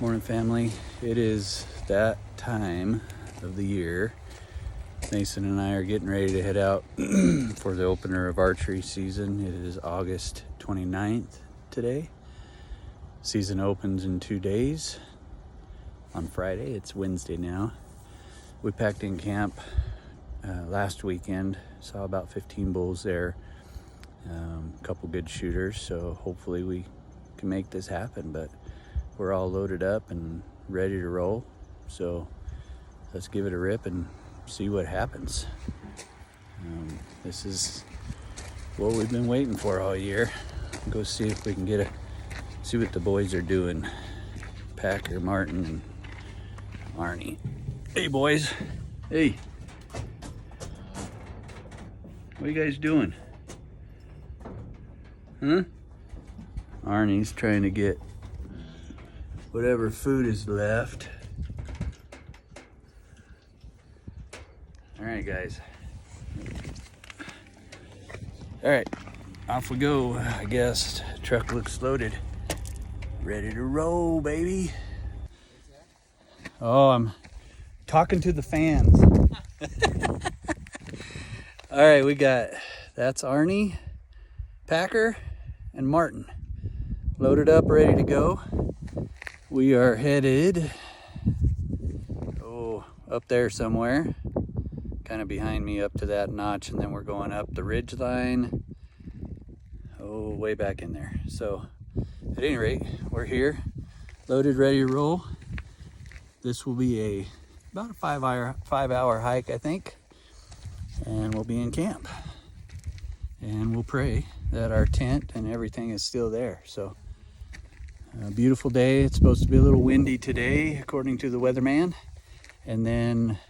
Morning, family. It is that time of the year. Mason and I are getting ready to head out for the opener of archery season. It is August 29th today. Season opens in 2 days. On Friday, it's Wednesday now. We packed in camp last weekend. Saw about 15 bulls there. A couple good shooters, so hopefully we can make this happen. But we're all loaded up and ready to roll. So let's give it a rip and see what happens. This is what we've been waiting for all year. Go see if we can see what the boys are doing. Packer, Martin, and Arnie. Hey, boys. Hey. What are you guys doing? Huh? Arnie's trying to get whatever food is left. All right, guys. All right, off we go. I guess truck looks loaded. Ready to roll, baby. Oh, I'm talking to the fans. All right, that's Arnie, Packer, and Martin. Loaded up, ready to go. We are headed, up there somewhere, kind of behind me up to that notch, and then we're going up the ridge line, way back in there. So at any rate, we're here, loaded, ready to roll. This will be about a 5-hour hike, I think, and we'll be in camp. And we'll pray that our tent and everything is still there. So a beautiful day. It's supposed to be a little windy today, according to the weatherman. And then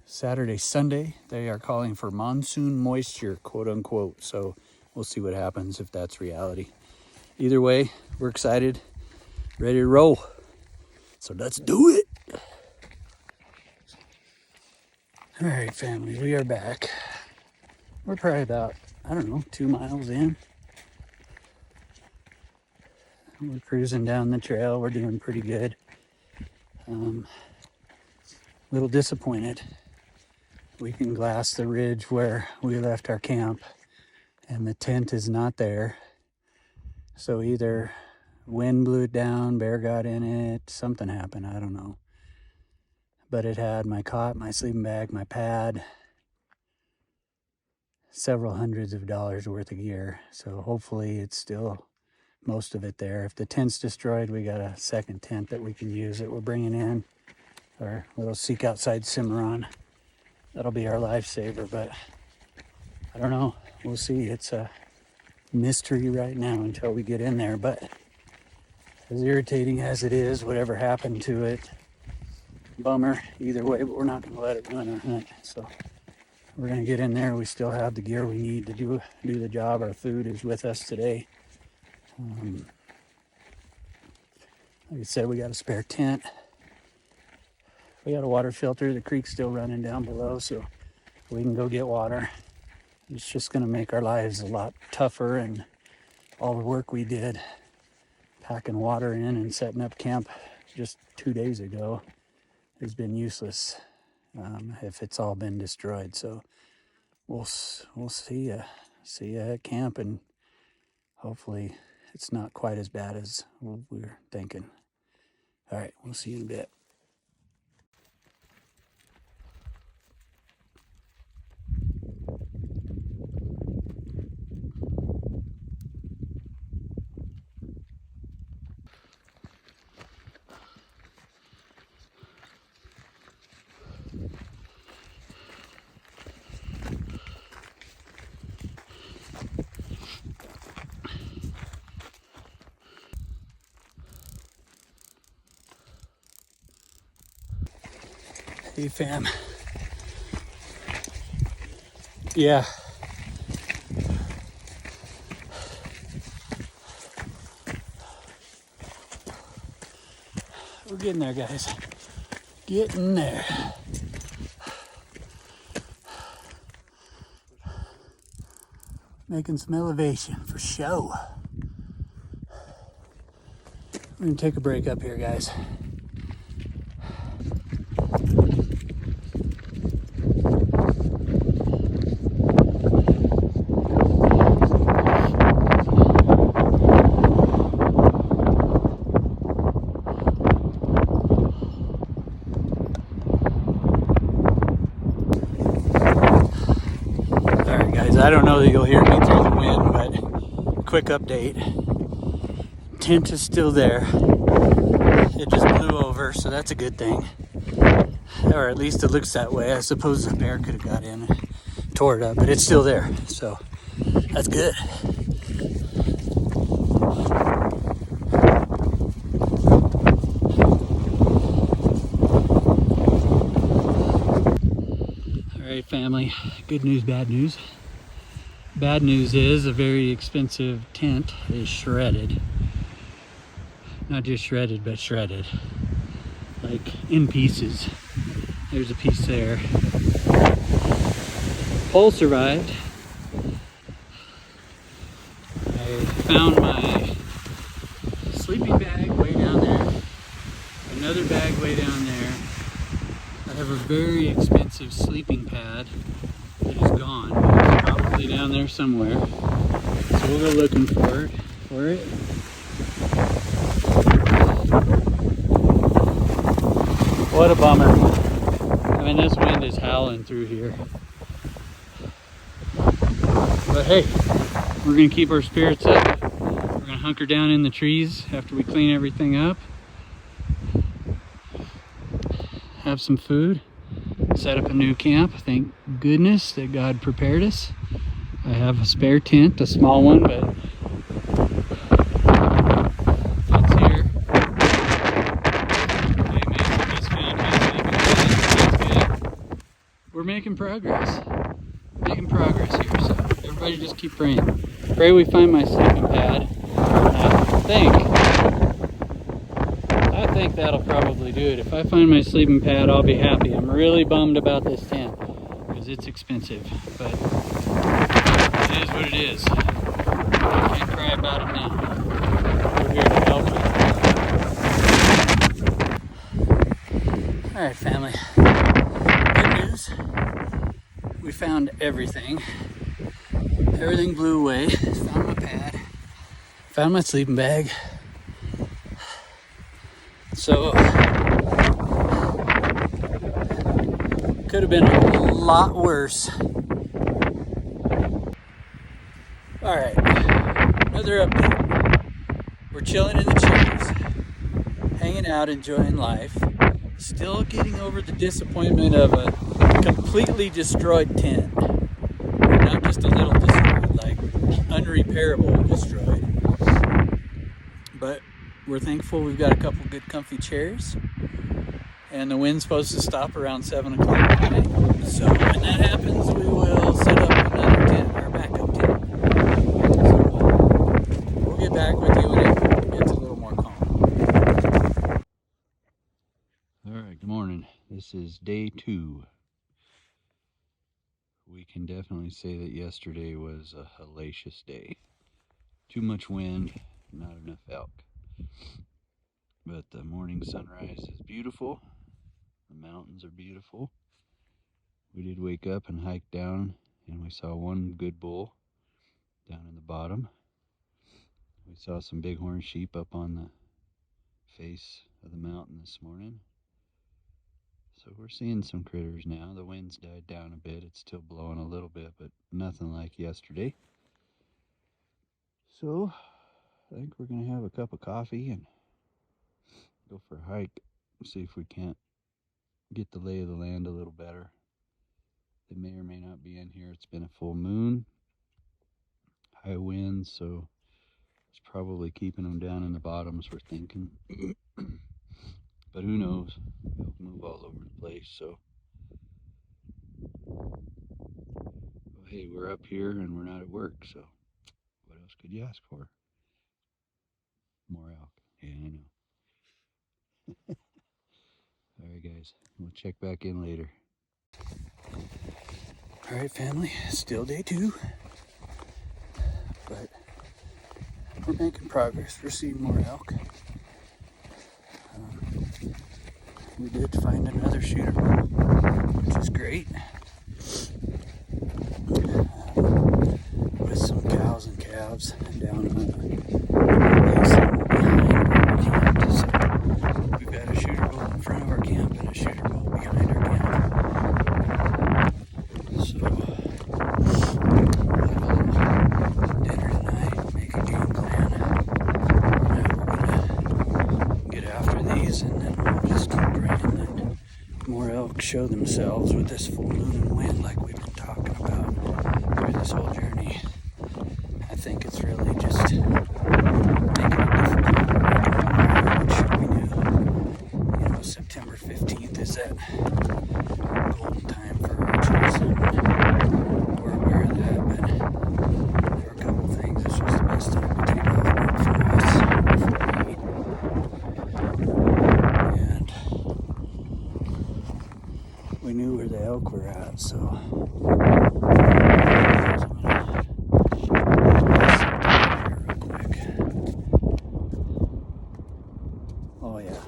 Saturday, Sunday, they are calling for monsoon moisture, quote unquote. So we'll see what happens if that's reality. Either way, we're excited, ready to roll. So let's do it. All right, family, we are back. We're probably about, 2 miles in. We're cruising down the trail. We're doing pretty good. Little disappointed. We can glass the ridge where we left our camp, and the tent is not there. So either wind blew it down, bear got in it, something happened, I don't know. But it had my cot, my sleeping bag, my pad, several hundreds of dollars worth of gear. So hopefully it's still most of it there. If the tent's destroyed, we got a second tent that we can use that we're bringing in, our little Seek Outside Cimarron. That'll be our lifesaver, but I don't know. We'll see. It's a mystery right now until we get in there, but as irritating as it is, whatever happened to it, bummer either way, but we're not going to let it ruin our hunt. So we're going to get in there. We still have the gear we need to do the job. Our food is with us today. Like I said, we got a spare tent. We got a water filter. The creek's still running down below, so we can go get water. It's just going to make our lives a lot tougher, and all the work we did packing water in and setting up camp just 2 days ago has been useless if it's all been destroyed. So we'll see ya at camp, and hopefully it's not quite as bad as we were thinking. All right, we'll see you in a bit. Hey, fam. Yeah. We're getting there, guys. Getting there. Making some elevation for show. We're gonna take a break up here, guys. Alright guys, I don't know that you'll hear me through the wind, but quick update. Tent is still there. It just blew over, so that's a good thing. Or at least it looks that way. I suppose the bear could have got in and tore it up, but it's still there, so that's good. Alright family, good news, bad news. Bad news is a very expensive tent is shredded. Not just shredded, but shredded. Like in pieces. There's a piece there. Pole survived. I found my sleeping bag way down there. Another bag way down there. I have a very expensive sleeping pad that is gone. It's probably down there somewhere. So we'll go looking for it. What a bummer. I mean, this wind is howling through here. But hey, we're gonna keep our spirits up. We're gonna hunker down in the trees after we clean everything up. Have some food. Set up a new camp. Thank goodness that God prepared us. I have a spare tent, a small one, but it's here. We're making progress. Making progress here, so everybody just keep praying. Pray we find my sleeping pad. I think that'll probably do it. If I find my sleeping pad, I'll be happy. I'm really bummed about this tent because it's expensive, but it is what it is. I can't cry about it now. We're here to help you. Alright family, good news. We found everything. Everything blew away. Found my pad. Found my sleeping bag. So, could have been a lot worse. Alright, another update. We're chilling in the chairs, hanging out, enjoying life. Still getting over the disappointment of a completely destroyed tent. Not just a little destroyed, like unrepairable destroyed. But we're thankful we've got a couple good comfy chairs. And the wind's supposed to stop around 7 o'clock tonight. So when that happens, we will set up another tent, our backup tent. So we'll get back with you when it gets a little more calm. Alright, good morning. This is day 2. We can definitely say that yesterday was a hellacious day. Too much wind, not enough elk. But the morning sunrise is beautiful. The mountains are beautiful. We did wake up and hike down, and we saw one good bull down in the bottom. We saw some bighorn sheep up on the face of the mountain this morning. So we're seeing some critters now. The wind's died down a bit. It's still blowing a little bit, but nothing like yesterday. So I think we're going to have a cup of coffee and go for a hike. See if we can't get the lay of the land a little better. They may or may not be in here. It's been a full moon, high winds, so it's probably keeping them down in the bottoms, we're thinking. But who knows? They'll move all over the place, so. Well, hey, we're up here and we're not at work, so what else could you ask for? More elk. Yeah, I know. Alright guys, we'll check back in later. Alright family, still day 2. But we're making progress. We're seeing more elk. we did find another shooter bolt, which is great. With some cows and calves down on the basin behind where we camped. So we've got a shooter bolt in front of our camp and a shooter bolt behind our camp. So we'll have a little dinner tonight, make a game plan. We're gonna get after these and then we'll just keep praying that more elk show themselves with this full moon and wind like we've been talking about through this whole journey. I think it's really just making it difficult, which we knew, September 15th is that golden time for archers, and we're aware of that, but for a couple things, it's just the best time to take off work for us, for me, and we knew where the elk were at, so oh yeah,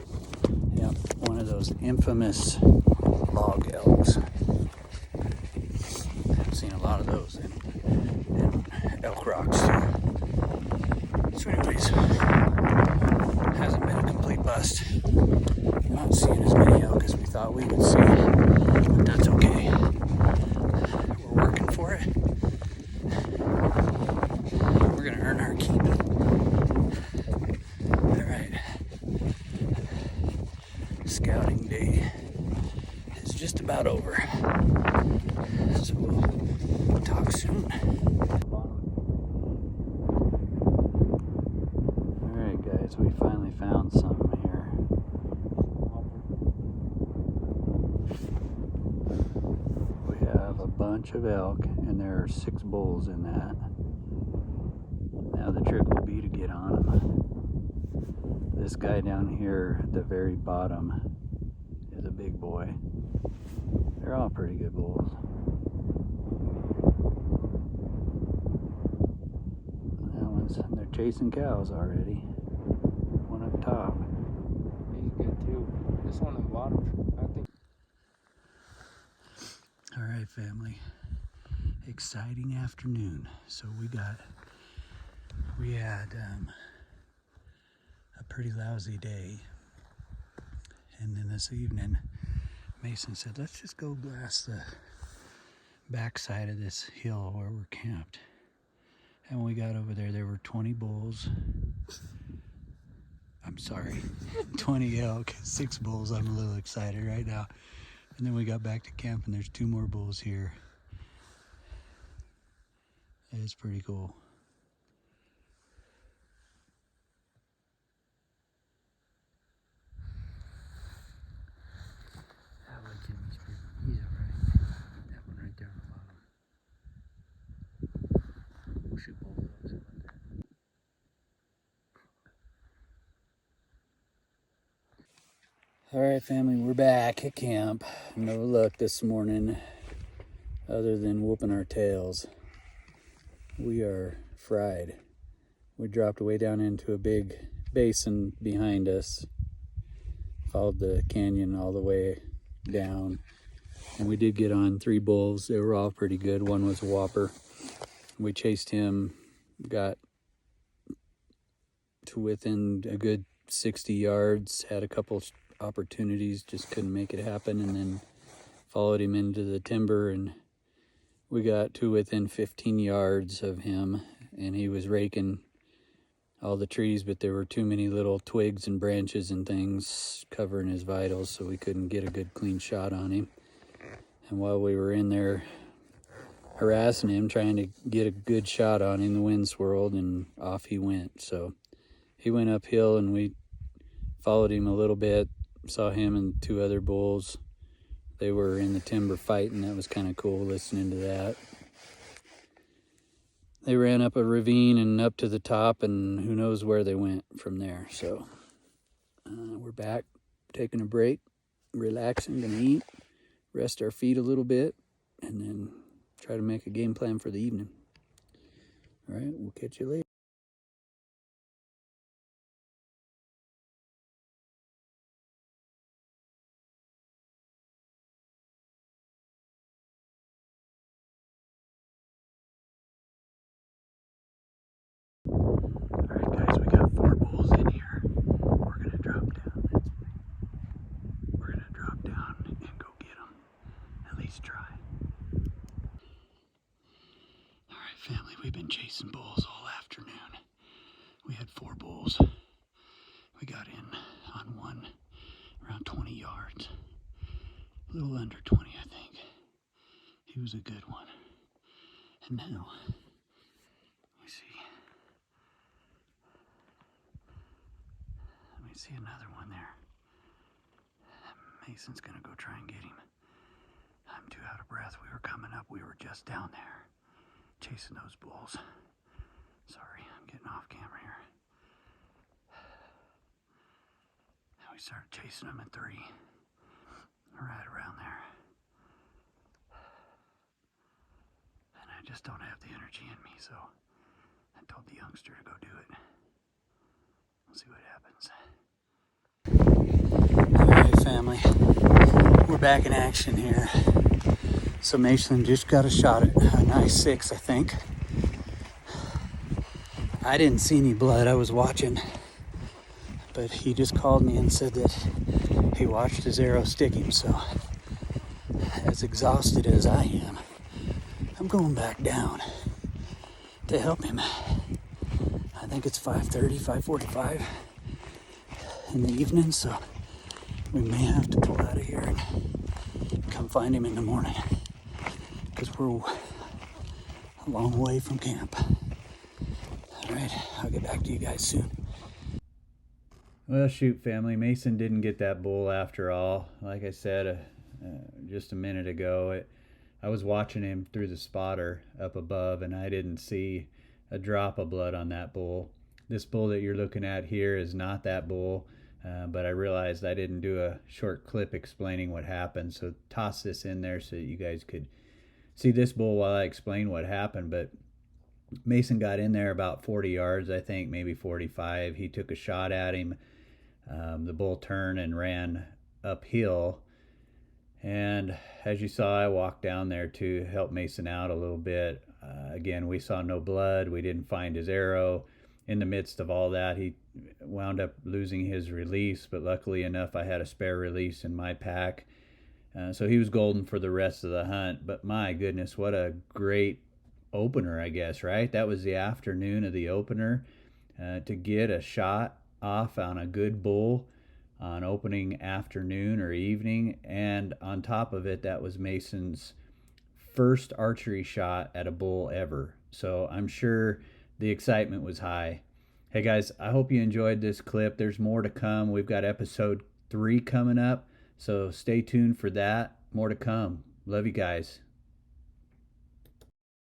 yep, one of those infamous log elks. I've seen a lot of those in elk rocks too. So anyways, hasn't been a complete bust. Not seeing as many elk as we thought we would see, but that's okay. We're working for it. We're gonna earn our keep. Alright. Scouting day is just about over. So we'll talk soon. Alright guys, we finally found something here. We have a bunch of elk and there are 6 bulls in that. Now the trick will be to get on them. This guy down here at the very bottom is a big boy. They're all pretty good bulls. That one's, they're chasing cows already. One up top. He's good too. This one in the bottom, I think. All right, family. Exciting afternoon. So we had a pretty lousy day, and then this evening Mason said, let's just go blast the backside of this hill where we're camped. And when we got over there, there were 20 bulls. I'm sorry, 20 elk, 6 bulls. I'm a little excited right now. And then we got back to camp and there's 2 more bulls here. It's pretty cool. I like Jimmy's big one. He's alright. That one right there on the bottom. We'll shoot both of those. How about that? All right, family, we're back at camp. No luck this morning other than whooping our tails. We are fried. We dropped way down into a big basin behind us, followed the canyon all the way down, and we did get on 3 bulls. They were all pretty good. One was a whopper. We chased him, got to within a good 60 yards, had a couple opportunities, just couldn't make it happen, and then followed him into the timber, and we got to within 15 yards of him, and he was raking all the trees, but there were too many little twigs and branches and things covering his vitals, so we couldn't get a good clean shot on him. And while we were in there harassing him, trying to get a good shot on him, the wind swirled and off he went. So he went uphill and we followed him a little bit, saw him and 2 other bulls. They were in the timber fighting. That was kind of cool listening to that. They ran up a ravine and up to the top, and who knows where they went from there. So we're back, taking a break, relaxing, gonna eat, rest our feet a little bit, and then try to make a game plan for the evening. All right, we'll catch you later. We've been chasing bulls all afternoon. We had 4 bulls. We got in on one around 20 yards. A little under 20, I think. He was a good one. And now, we see. Let me see another one there. Mason's gonna go try and get him. I'm too out of breath. We were coming up. We were just down there chasing those bulls. Sorry, I'm getting off camera here. And we started chasing them at 3. Right around there. And I just don't have the energy in me, so I told the youngster to go do it. We'll see what happens. Alright, family. We're back in action here. So Mason just got a shot at a nice 6, I think. I didn't see any blood. I was watching. But he just called me and said that he watched his arrow stick him. So as exhausted as I am, I'm going back down to help him. I think it's 5:30, 5:45 in the evening, so we may have to pull out of here and come find him in the morning because we're a long way from camp. All right, I'll get back to you guys soon. Well, shoot, family, Mason didn't get that bull after all. Like I said just a minute ago, I was watching him through the spotter up above, and I didn't see a drop of blood on that bull. This bull that you're looking at here is not that bull, but I realized I didn't do a short clip explaining what happened, so toss this in there so that you guys could see this bull while I explain what happened. But Mason got in there about 40 yards, I think, maybe 45. He took a shot at him. The bull turned and ran uphill. And as you saw, I walked down there to help Mason out a little bit. Again, we saw no blood. We didn't find his arrow. In the midst of all that, he wound up losing his release, but luckily enough, I had a spare release in my pack. So he was golden for the rest of the hunt. But my goodness, what a great opener, I guess, right? That was the afternoon of the opener. To get a shot off on a good bull on opening afternoon or evening, and on top of it, that was Mason's first archery shot at a bull ever. So I'm sure the excitement was high. Hey guys, I hope you enjoyed this clip. There's more to come. We've got episode 3 coming up, so stay tuned for that. More to come. Love you guys.